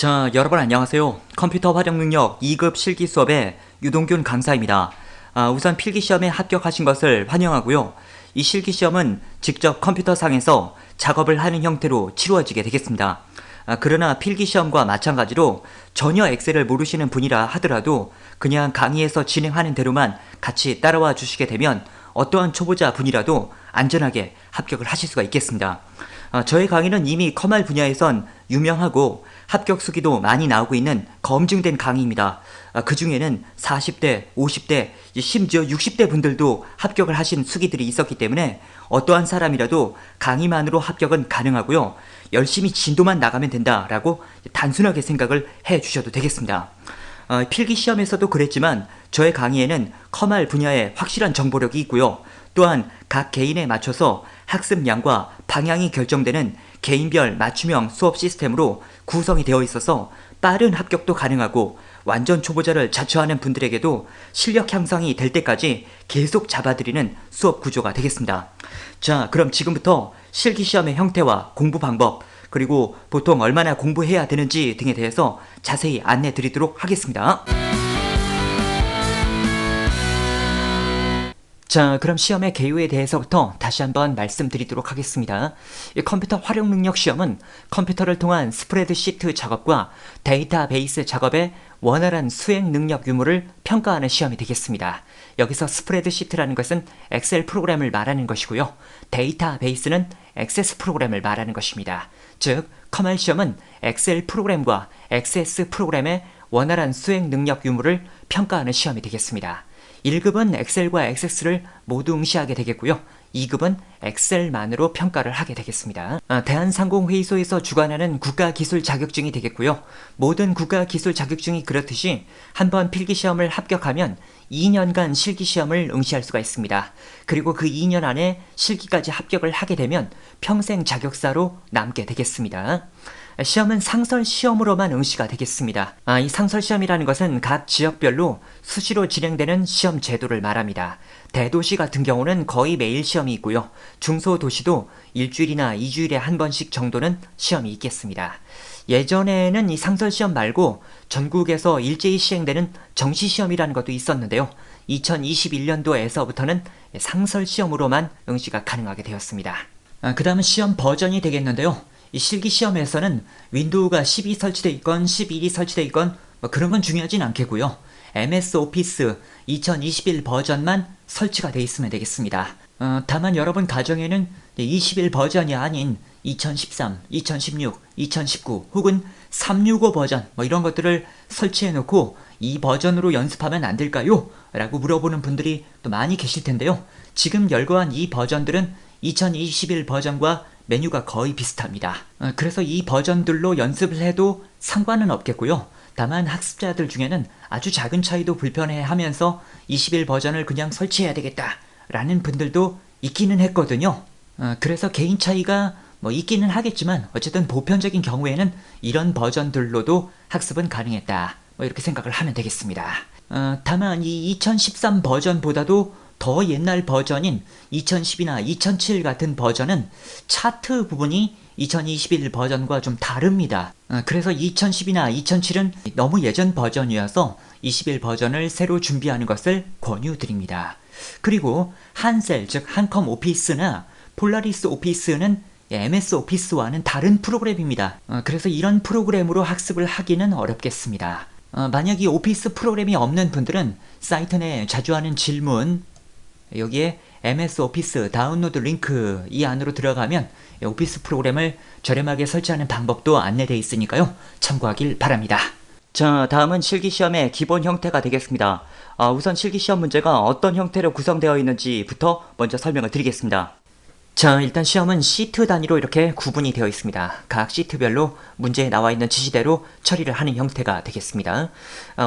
자, 여러분 안녕하세요. 컴퓨터 활용 능력 2급 실기 수업의 유동균 강사입니다. 우선 필기시험에 합격하신 것을 환영하고요. 이 실기시험은 직접 컴퓨터상에서 작업을 하는 형태로 치루어지게 되겠습니다. 그러나 필기시험과 마찬가지로 전혀 엑셀을 모르시는 분이라 하더라도 그냥 강의에서 진행하는 대로만 같이 따라와 주시게 되면 어떠한 초보자 분이라도 안전하게 합격을 하실 수가 있겠습니다. 저의 강의는 이미 컴활 분야에선 유명하고 합격 수기도 많이 나오고 있는 검증된 강의입니다. 그 중에는 40대, 50대, 심지어 60대 분들도 합격을 하신 수기들이 있었기 때문에 어떠한 사람이라도 강의만으로 합격은 가능하고요. 열심히 진도만 나가면 된다라고 단순하게 생각을 해 주셔도 되겠습니다. 필기시험에서도 그랬지만 저의 강의에는 컴활 분야에 확실한 정보력이 있고요. 또한 각 개인에 맞춰서 학습량과 방향이 결정되는 개인별 맞춤형 수업 시스템으로 구성이 되어 있어서 빠른 합격도 가능하고 완전 초보자를 자처하는 분들에게도 실력 향상이 될 때까지 계속 잡아드리는 수업 구조가 되겠습니다. 자, 그럼 지금부터 실기시험의 형태와 공부 방법, 그리고 보통 얼마나 공부해야 되는지 등에 대해서 자세히 안내 드리도록 하겠습니다. 자, 그럼 시험의 개요에 대해서부터 다시 한번 말씀드리도록 하겠습니다. 이 컴퓨터 활용 능력 시험은 컴퓨터를 통한 스프레드시트 작업과 데이터베이스 작업의 원활한 수행 능력 유무를 평가하는 시험이 되겠습니다. 여기서 스프레드시트라는 것은 엑셀 프로그램을 말하는 것이고요. 데이터베이스는 액세스 프로그램을 말하는 것입니다. 즉, 컴활 시험은 엑셀 프로그램과 액세스 프로그램의 원활한 수행 능력 유무를 평가하는 시험이 되겠습니다. 1급은 엑셀과 액세스를 모두 응시하게 되겠고요. 2급은 엑셀만으로 평가를 하게 되겠습니다. 대한상공회의소에서 주관하는 국가기술 자격증이 되겠고요. 모든 국가기술 자격증이 그렇듯이 한번 필기시험을 합격하면 2년간 실기시험을 응시할 수가 있습니다. 그리고 그 2년 안에 실기까지 합격을 하게 되면 평생 자격사로 남게 되겠습니다. 시험은 상설시험으로만 응시가 되겠습니다. 이 상설시험이라는 것은 각 지역별로 수시로 진행되는 시험 제도를 말합니다. 대도시 같은 경우는 거의 매일 시험이 있고요. 중소도시도 일주일이나 2주일에 한 번씩 정도는 시험이 있겠습니다. 예전에는 이 상설시험 말고 전국에서 일제히 시행되는 정시시험이라는 것도 있었는데요. 2021년도에서부터는 상설시험으로만 응시가 가능하게 되었습니다. 그 다음은 시험 버전이 되겠는데요. 이 실기시험에서는 윈도우가 10이 설치되어 있건 11이 설치되어 있건 그런 건 중요하진 않겠고요. MS 오피스 2021 버전만 설치가 되어 있으면 되겠습니다. 다만 여러분 가정에는 21 버전이 아닌 2013, 2016, 2019 혹은 365 버전 이런 것들을 설치해 놓고 이 버전으로 연습하면 안 될까요? 라고 물어보는 분들이 또 많이 계실 텐데요. 지금 열거한 이 버전들은 2021 버전과 메뉴가 거의 비슷합니다. 그래서 이 버전들로 연습을 해도 상관은 없겠고요. 다만 학습자들 중에는 아주 작은 차이도 불편해하면서 21 버전을 그냥 설치해야 되겠다 라는 분들도 있기는 했거든요. 그래서 개인 차이가 있기는 하겠지만 어쨌든 보편적인 경우에는 이런 버전들로도 학습은 가능했다 이렇게 생각을 하면 되겠습니다. 다만 이 2013 버전보다도 더 옛날 버전인 2010이나 2007 같은 버전은 차트 부분이 2021 버전과 좀 다릅니다. 그래서 2010이나 2007은 너무 예전 버전이어서 21 버전을 새로 준비하는 것을 권유드립니다. 그리고 한셀, 즉 한컴 오피스나 폴라리스 오피스는 MS 오피스와는 다른 프로그램입니다. 그래서 이런 프로그램으로 학습을 하기는 어렵겠습니다. 만약 이 오피스 프로그램이 없는 분들은 사이트 내에 자주 하는 질문, 여기에 MS 오피스 다운로드 링크 이 안으로 들어가면 오피스 프로그램을 저렴하게 설치하는 방법도 안내되어 있으니까요. 참고하길 바랍니다. 자, 다음은 실기시험의 기본 형태가 되겠습니다. 우선 실기시험 문제가 어떤 형태로 구성되어 있는지부터 먼저 설명을 드리겠습니다. 자, 일단 시험은 시트 단위로 이렇게 구분이 되어 있습니다. 각 시트별로 문제에 나와 있는 지시대로 처리를 하는 형태가 되겠습니다.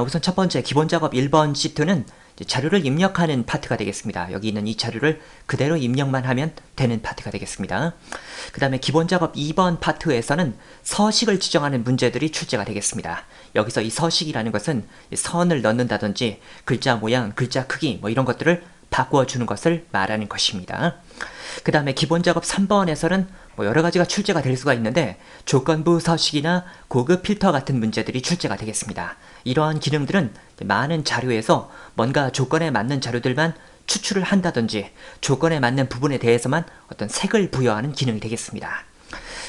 우선 첫 번째 기본 작업 1번 시트는 자료를 입력하는 파트가 되겠습니다. 여기 있는 이 자료를 그대로 입력만 하면 되는 파트가 되겠습니다. 그 다음에 기본 작업 2번 파트에서는 서식을 지정하는 문제들이 출제가 되겠습니다. 여기서 이 서식이라는 것은 선을 넣는다든지 글자 모양, 글자 크기 이런 것들을 바꾸어주는 것을 말하는 것입니다. 그 다음에 기본 작업 3번에서는 여러 가지가 출제가 될 수가 있는데 조건부 서식이나 고급 필터 같은 문제들이 출제가 되겠습니다. 이러한 기능들은 많은 자료에서 뭔가 조건에 맞는 자료들만 추출을 한다든지 조건에 맞는 부분에 대해서만 어떤 색을 부여하는 기능이 되겠습니다.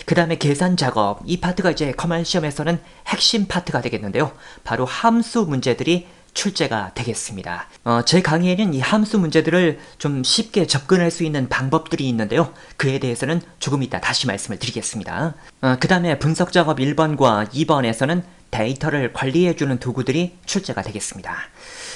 그 다음에 계산 작업, 이 파트가 이제 커말 시험에서는 핵심 파트가 되겠는데요. 바로 함수 문제들이 출제가 되겠습니다. 제 강의에는 이 함수 문제들을 좀 쉽게 접근할 수 있는 방법들이 있는데요. 그에 대해서는 조금 이따 다시 말씀을 드리겠습니다. 그 다음에 분석 작업 1번과 2번에서는 데이터를 관리해주는 도구들이 출제가 되겠습니다.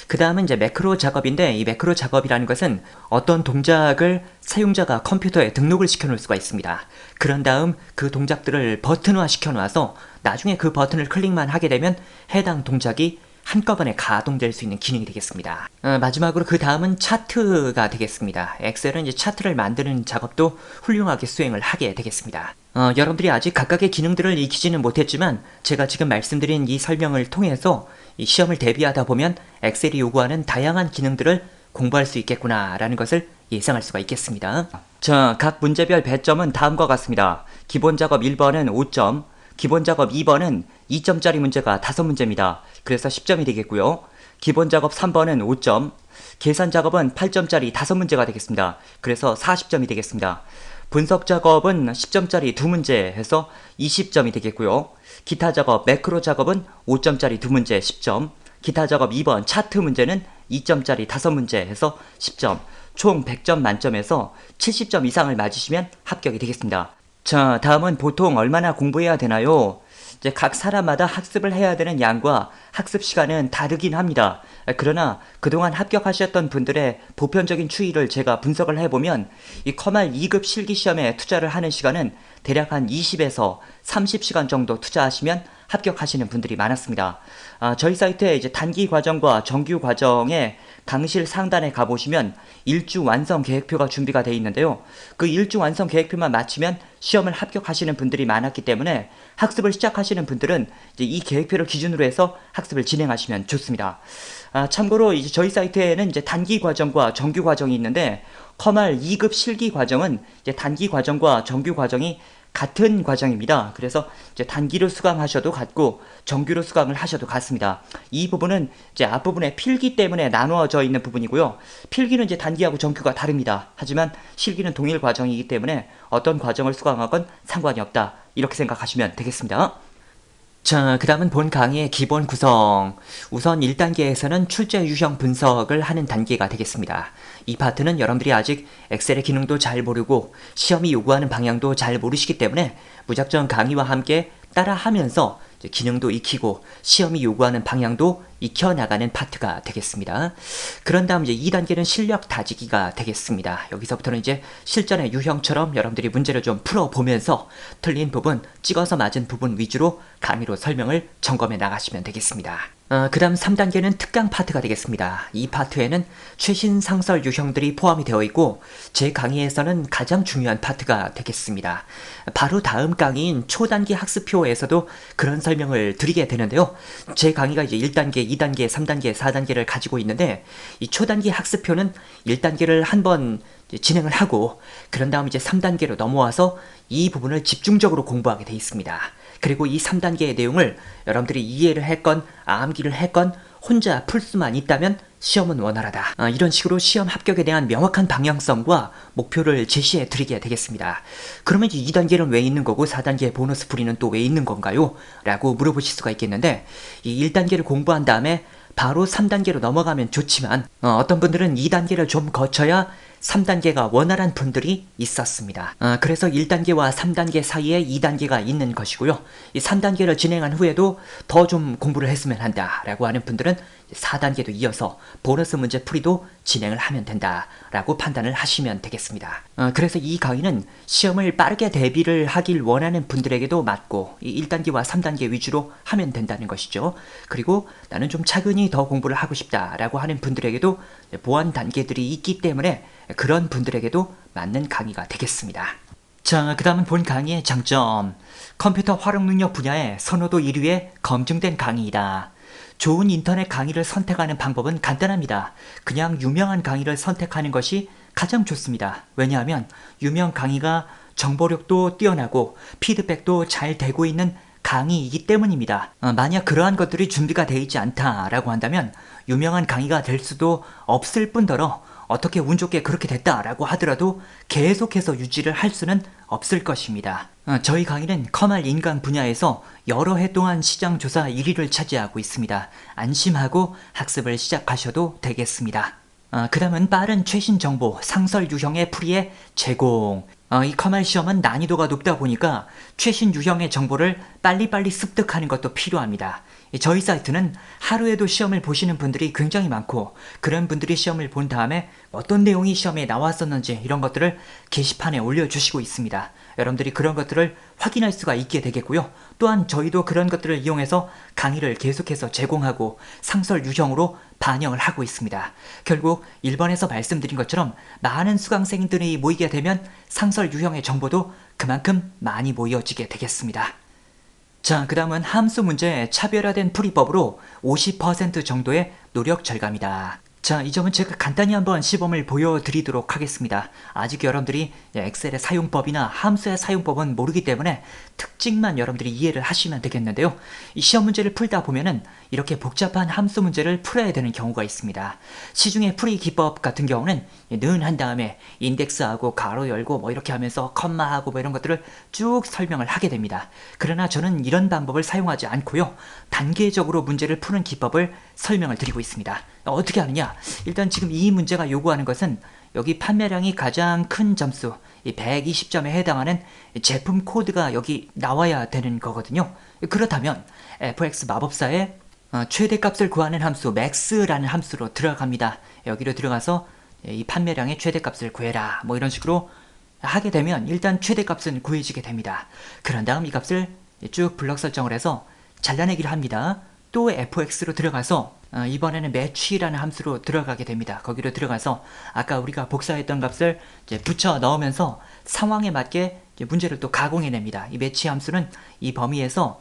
그 다음은 이제 매크로 작업인데 이 매크로 작업이라는 것은 어떤 동작을 사용자가 컴퓨터에 등록을 시켜 놓을 수가 있습니다. 그런 다음 그 동작들을 버튼화 시켜 놔서 나중에 그 버튼을 클릭만 하게 되면 해당 동작이 한꺼번에 가동될 수 있는 기능이 되겠습니다. 마지막으로 그 다음은 차트가 되겠습니다. 엑셀은 이제 차트를 만드는 작업도 훌륭하게 수행을 하게 되겠습니다. 여러분들이 아직 각각의 기능들을 익히지는 못했지만 제가 지금 말씀드린 이 설명을 통해서 이 시험을 대비하다 보면 엑셀이 요구하는 다양한 기능들을 공부할 수 있겠구나 라는 것을 예상할 수가 있겠습니다. 자, 각 문제별 배점은 다음과 같습니다. 기본 작업 1번은 5점, 기본 작업 2번은 2점짜리 문제가 5문제입니다. 그래서 10점이 되겠고요. 기본 작업 3번은 5점, 계산 작업은 8점짜리 5문제가 되겠습니다. 그래서 40점이 되겠습니다. 분석 작업은 10점짜리 2문제 해서 20점이 되겠고요. 기타 작업, 매크로 작업은 5점짜리 2문제 10점, 기타 작업 2번 차트 문제는 2점짜리 5문제 해서 10점, 총 100점 만점에서 70점 이상을 맞으시면 합격이 되겠습니다. 자, 다음은 보통 얼마나 공부해야 되나요? 이제 각 사람마다 학습을 해야 되는 양과 학습 시간은 다르긴 합니다. 그러나 그동안 합격하셨던 분들의 보편적인 추이를 제가 분석을 해보면 이 커말 2급 실기시험에 투자를 하는 시간은 대략 한 20에서 30시간 정도 투자하시면 합격하시는 분들이 많았습니다. 저희 사이트에 이제 단기 과정과 정규 과정에 강실 상단에 가보시면 일주 완성 계획표가 준비가 되어 있는데요. 그 일주 완성 계획표만 마치면 시험을 합격하시는 분들이 많았기 때문에 학습을 시작하시는 분들은 이제 이 계획표를 기준으로 해서 학습을 진행하시면 좋습니다. 참고로 이제 저희 사이트에는 이제 단기 과정과 정규 과정이 있는데 커말 2급 실기 과정은 이제 단기 과정과 정규 과정이 같은 과정입니다. 그래서 이제 단기로 수강하셔도 같고 정규로 수강을 하셔도 같습니다. 이 부분은 이제 앞부분에 필기 때문에 나누어져 있는 부분이고요. 필기는 이제 단기하고 정규가 다릅니다. 하지만 실기는 동일 과정이기 때문에 어떤 과정을 수강하건 상관이 없다. 이렇게 생각하시면 되겠습니다. 자, 그 다음은 본 강의의 기본 구성. 우선 1단계에서는 출제 유형 분석을 하는 단계가 되겠습니다. 이 파트는 여러분들이 아직 엑셀의 기능도 잘 모르고 시험이 요구하는 방향도 잘 모르시기 때문에 무작정 강의와 함께 따라하면서 기능도 익히고 시험이 요구하는 방향도 익혀나가는 파트가 되겠습니다. 그런 다음 이제 2단계는 실력 다지기가 되겠습니다. 여기서부터는 이제 실전의 유형처럼 여러분들이 문제를 좀 풀어보면서 틀린 부분, 찍어서 맞은 부분 위주로 강의로 설명을 점검해 나가시면 되겠습니다. 그 다음 3단계는 특강 파트가 되겠습니다. 이 파트에는 최신 상설 유형들이 포함이 되어 있고 제 강의에서는 가장 중요한 파트가 되겠습니다. 바로 다음 강의인 초단기 학습표에서도 그런 설명을 드리게 되는데요. 제 강의가 이제 1단계, 2단계, 3단계, 4단계를 가지고 있는데 이 초단기 학습표는 1단계를 한번 진행을 하고 그런 다음 이제 3단계로 넘어와서 이 부분을 집중적으로 공부하게 되어 있습니다. 그리고 이 3단계의 내용을 여러분들이 이해를 했건 암기를 했건 혼자 풀 수만 있다면 시험은 원활하다. 이런 식으로 시험 합격에 대한 명확한 방향성과 목표를 제시해 드리게 되겠습니다. 그러면 이제 2단계는 왜 있는 거고 4단계 보너스 풀이는 또 왜 있는 건가요? 라고 물어보실 수가 있겠는데 이 1단계를 공부한 다음에 바로 3단계로 넘어가면 좋지만 어떤 분들은 2단계를 좀 거쳐야 3단계가 원활한 분들이 있었습니다. 그래서 1단계와 3단계 사이에 2단계가 있는 것이고요. 이 3단계를 진행한 후에도 더 좀 공부를 했으면 한다라고 하는 분들은 4단계도 이어서 보너스 문제 풀이도 진행을 하면 된다라고 판단을 하시면 되겠습니다. 그래서 이 강의는 시험을 빠르게 대비를 하길 원하는 분들에게도 맞고 이 1단계와 3단계 위주로 하면 된다는 것이죠. 그리고 나는 좀 차근히 더 공부를 하고 싶다라고 하는 분들에게도 보완 단계들이 있기 때문에 그런 분들에게도 맞는 강의가 되겠습니다. 자, 그 다음은 본 강의의 장점. 컴퓨터 활용 능력 분야의 선호도 1위에 검증된 강의이다. 좋은 인터넷 강의를 선택하는 방법은 간단합니다. 그냥 유명한 강의를 선택하는 것이 가장 좋습니다. 왜냐하면 유명 강의가 정보력도 뛰어나고 피드백도 잘 되고 있는 강의이기 때문입니다. 만약 그러한 것들이 준비가 되어 있지 않다라고 한다면 유명한 강의가 될 수도 없을 뿐더러 어떻게 운 좋게 그렇게 됐다라고 하더라도 계속해서 유지를 할 수는 없을 것입니다. 저희 강의는 커말 인강 분야에서 여러 해 동안 시장 조사 1위를 차지하고 있습니다. 안심하고 학습을 시작하셔도 되겠습니다. 그 다음은 빠른 최신 정보 상설 유형의 풀이의 제공. 이 커말 시험은 난이도가 높다 보니까 최신 유형의 정보를 빨리빨리 습득하는 것도 필요합니다. 저희 사이트는 하루에도 시험을 보시는 분들이 굉장히 많고 그런 분들이 시험을 본 다음에 어떤 내용이 시험에 나왔었는지 이런 것들을 게시판에 올려주시고 있습니다. 여러분들이 그런 것들을 확인할 수가 있게 되겠고요. 또한 저희도 그런 것들을 이용해서 강의를 계속해서 제공하고 상설 유형으로 반영을 하고 있습니다. 결국 1번에서 말씀드린 것처럼 많은 수강생들이 모이게 되면 상설 유형의 정보도 그만큼 많이 모여지게 되겠습니다. 자, 그 다음은 함수 문제의 차별화된 풀이법으로 50% 정도의 노력 절감이다. 자, 이 점은 제가 간단히 한번 시범을 보여드리도록 하겠습니다. 아직 여러분들이 엑셀의 사용법이나 함수의 사용법은 모르기 때문에 특징만 여러분들이 이해를 하시면 되겠는데요. 이 시험 문제를 풀다 보면은 이렇게 복잡한 함수 문제를 풀어야 되는 경우가 있습니다. 시중의 풀이 기법 같은 경우는 는 한 다음에 인덱스하고 가로 열고 뭐 이렇게 하면서 컴마하고 뭐 이런 것들을 쭉 설명을 하게 됩니다. 그러나 저는 이런 방법을 사용하지 않고요. 단계적으로 문제를 푸는 기법을 설명을 드리고 있습니다. 어떻게 하느냐? 일단 지금 이 문제가 요구하는 것은 여기 판매량이 가장 큰 점수, 이 120점에 해당하는 제품 코드가 여기 나와야 되는 거거든요. 그렇다면 fx 마법사의 최대값을 구하는 함수 max라는 함수로 들어갑니다. 여기로 들어가서 이 판매량의 최대값을 구해라 뭐 이런 식으로 하게 되면 일단 최대값은 구해지게 됩니다. 그런 다음 이 값을 쭉 블럭 설정을 해서 잘라내기를 합니다. 또 fx로 들어가서 이번에는 match라는 함수로 들어가게 됩니다. 거기로 들어가서 아까 우리가 복사했던 값을 이제 붙여 넣으면서 상황에 맞게 문제를 또 가공해냅니다. 이 match 함수는 이 범위에서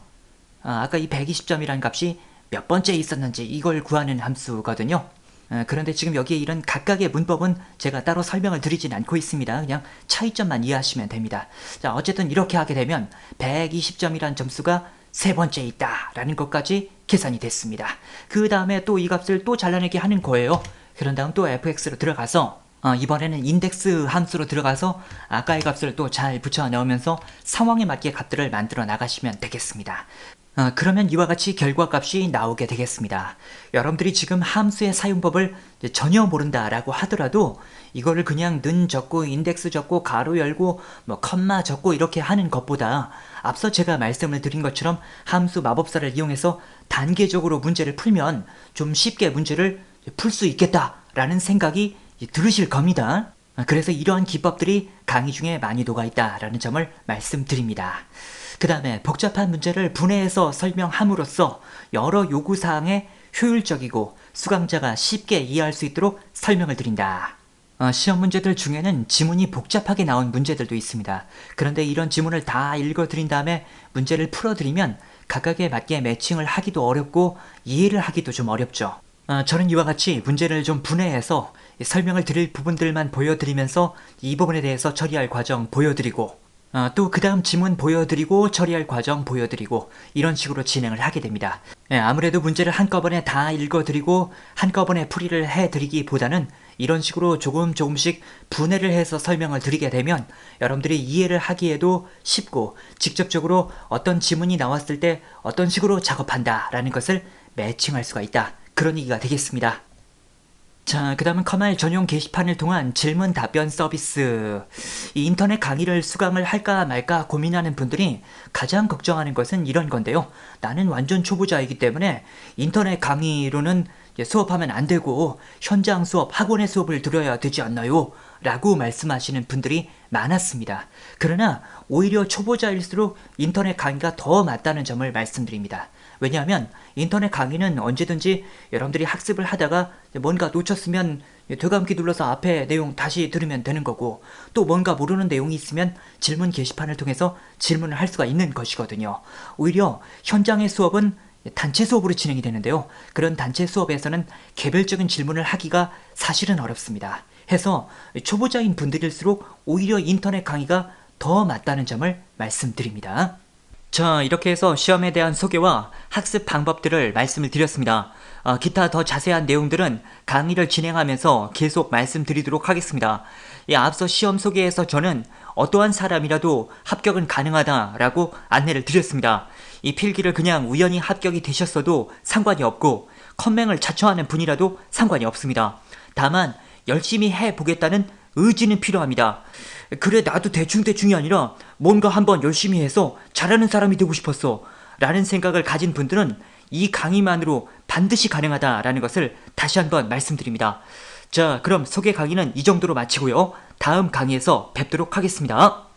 아까 이 120점이라는 값이 몇 번째 있었는지 이걸 구하는 함수거든요. 그런데 지금 여기에 이런 각각의 문법은 제가 따로 설명을 드리진 않고 있습니다. 그냥 차이점만 이해하시면 됩니다. 자, 어쨌든 이렇게 하게 되면 120점이란 점수가 세 번째 있다 라는 것까지 계산이 됐습니다. 그 다음에 또 이 값을 또 잘라내게 하는 거예요. 그런 다음 또 fx로 들어가서 이번에는 인덱스 함수로 들어가서 아까의 값을 또 잘 붙여 넣으면서 상황에 맞게 값들을 만들어 나가시면 되겠습니다. 그러면 이와 같이 결과값이 나오게 되겠습니다. 여러분들이 지금 함수의 사용법을 전혀 모른다라고 하더라도 이거를 그냥 는 적고 인덱스 적고 가로 열고 뭐 컴마 적고 이렇게 하는 것보다 앞서 제가 말씀을 드린 것처럼 함수 마법사를 이용해서 단계적으로 문제를 풀면 좀 쉽게 문제를 풀 수 있겠다라는 생각이 들으실 겁니다. 그래서 이러한 기법들이 강의 중에 많이도가 있다라는 점을 말씀드립니다. 그 다음에 복잡한 문제를 분해해서 설명함으로써 여러 요구사항에 효율적이고 수강자가 쉽게 이해할 수 있도록 설명을 드린다. 시험 문제들 중에는 지문이 복잡하게 나온 문제들도 있습니다. 그런데 이런 지문을 다 읽어드린 다음에 문제를 풀어드리면 각각에 맞게 매칭을 하기도 어렵고 이해를 하기도 좀 어렵죠. 저는 이와 같이 문제를 좀 분해해서 설명을 드릴 부분들만 보여드리면서 이 부분에 대해서 처리할 과정 보여드리고 또 그 다음 지문 보여드리고 처리할 과정 보여드리고 이런 식으로 진행을 하게 됩니다. 아무래도 문제를 한꺼번에 다 읽어드리고 한꺼번에 풀이를 해드리기보다는 이런 식으로 조금씩 분해를 해서 설명을 드리게 되면 여러분들이 이해를 하기에도 쉽고 직접적으로 어떤 지문이 나왔을 때 어떤 식으로 작업한다 라는 것을 매칭할 수가 있다. 그런 얘기가 되겠습니다. 자, 그 다음은 커말 전용 게시판을 통한 질문 답변 서비스. 이 인터넷 강의를 수강을 할까 말까 고민하는 분들이 가장 걱정하는 것은 이런 건데요. 나는 완전 초보자이기 때문에 인터넷 강의로는 수업하면 안 되고 현장 수업, 학원의 수업을 들어야 되지 않나요? 라고 말씀하시는 분들이 많았습니다. 그러나 오히려 초보자일수록 인터넷 강의가 더 맞다는 점을 말씀드립니다. 왜냐하면 인터넷 강의는 언제든지 여러분들이 학습을 하다가 뭔가 놓쳤으면 되감기 눌러서 앞에 내용 다시 들으면 되는 거고 또 뭔가 모르는 내용이 있으면 질문 게시판을 통해서 질문을 할 수가 있는 것이거든요. 오히려 현장의 수업은 단체 수업으로 진행이 되는데요. 그런 단체 수업에서는 개별적인 질문을 하기가 사실은 어렵습니다. 해서 초보자인 분들일수록 오히려 인터넷 강의가 더 맞다는 점을 말씀드립니다. 자, 이렇게 해서 시험에 대한 소개와 학습 방법들을 말씀을 드렸습니다. 기타 더 자세한 내용들은 강의를 진행하면서 계속 말씀드리도록 하겠습니다. 앞서 시험 소개에서 저는 어떠한 사람이라도 합격은 가능하다라고 안내를 드렸습니다. 이 필기를 그냥 우연히 합격이 되셨어도 상관이 없고 컴맹을 자처하는 분이라도 상관이 없습니다. 다만 열심히 해보겠다는 의지는 필요합니다. 그래, 나도 대충대충이 아니라 뭔가 한번 열심히 해서 잘하는 사람이 되고 싶었어 라는 생각을 가진 분들은 이 강의만으로 반드시 가능하다라는 것을 다시 한번 말씀드립니다. 자, 그럼 소개 강의는 이 정도로 마치고요. 다음 강의에서 뵙도록 하겠습니다.